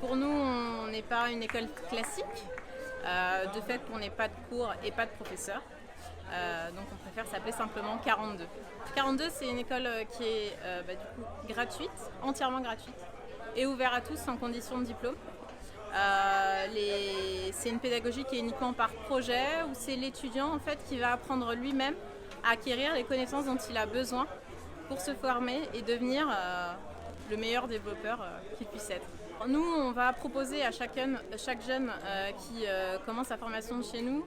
Pour nous, on n'est pas une école classique, de fait on n'est pas de cours et pas de professeurs. Donc on préfère s'appeler simplement 42. 42, c'est une école qui est du coup gratuite, entièrement gratuite et ouverte à tous sans condition de diplôme. C'est une pédagogie qui est uniquement par projet, où c'est l'étudiant en fait qui va apprendre lui-même à acquérir les connaissances dont il a besoin pour se former et devenir le meilleur développeur qu'il puisse être. Nous, on va proposer à chaque jeune qui commence sa formation chez nous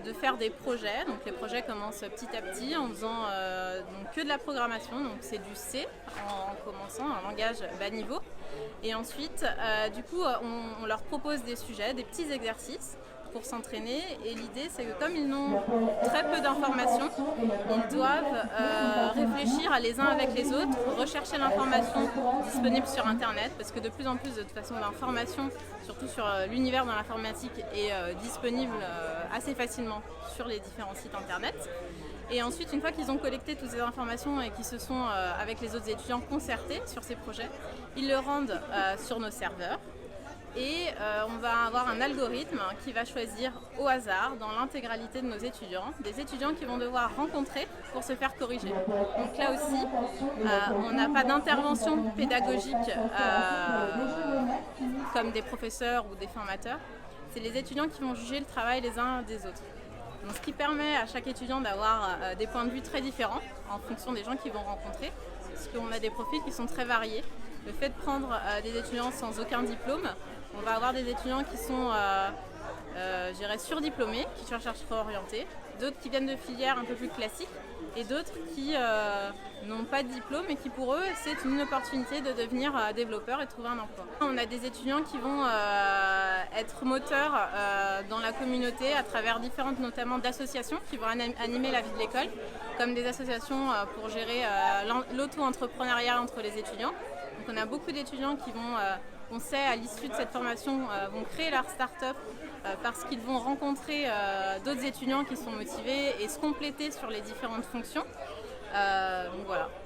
de faire des projets. Donc les projets commencent petit à petit en faisant donc que de la programmation, donc c'est du C en commençant, un langage bas niveau. Et ensuite, du coup, on leur propose des sujets, des petits exercices pour s'entraîner, et l'idée c'est que comme ils n'ont très peu d'informations, ils doivent réfléchir les uns avec les autres, rechercher l'information disponible sur internet, parce que de plus en plus de toute façon l'information, surtout sur l'univers de l'informatique, est disponible assez facilement sur les différents sites internet. Et ensuite, une fois qu'ils ont collecté toutes ces informations et qu'ils se sont avec les autres étudiants concertés sur ces projets, ils le rendent sur nos serveurs. Et on va avoir un algorithme qui va choisir au hasard, dans l'intégralité de nos étudiants, des étudiants qui vont devoir rencontrer pour se faire corriger. Donc là aussi, on n'a pas d'intervention pédagogique comme des professeurs ou des formateurs. C'est les étudiants qui vont juger le travail les uns des autres. Donc, ce qui permet à chaque étudiant d'avoir des points de vue très différents en fonction des gens qu'ils vont rencontrer, parce qu'on a des profils qui sont très variés. Le fait de prendre des étudiants sans aucun diplôme, on va avoir des étudiants qui sont surdiplômés, qui cherchent à se réorienter, d'autres qui viennent de filières un peu plus classiques et d'autres qui n'ont pas de diplôme et qui pour eux c'est une opportunité de devenir développeur et de trouver un emploi. On a des étudiants qui vont être moteurs dans la communauté à travers différentes notamment d'associations qui vont animer la vie de l'école, comme des associations pour gérer l'auto-entrepreneuriat entre les étudiants. Donc on a beaucoup d'étudiants qui vont, on sait à l'issue de cette formation, vont créer leur start-up parce qu'ils vont rencontrer d'autres étudiants qui sont motivés et se compléter sur les différentes fonctions. Donc voilà.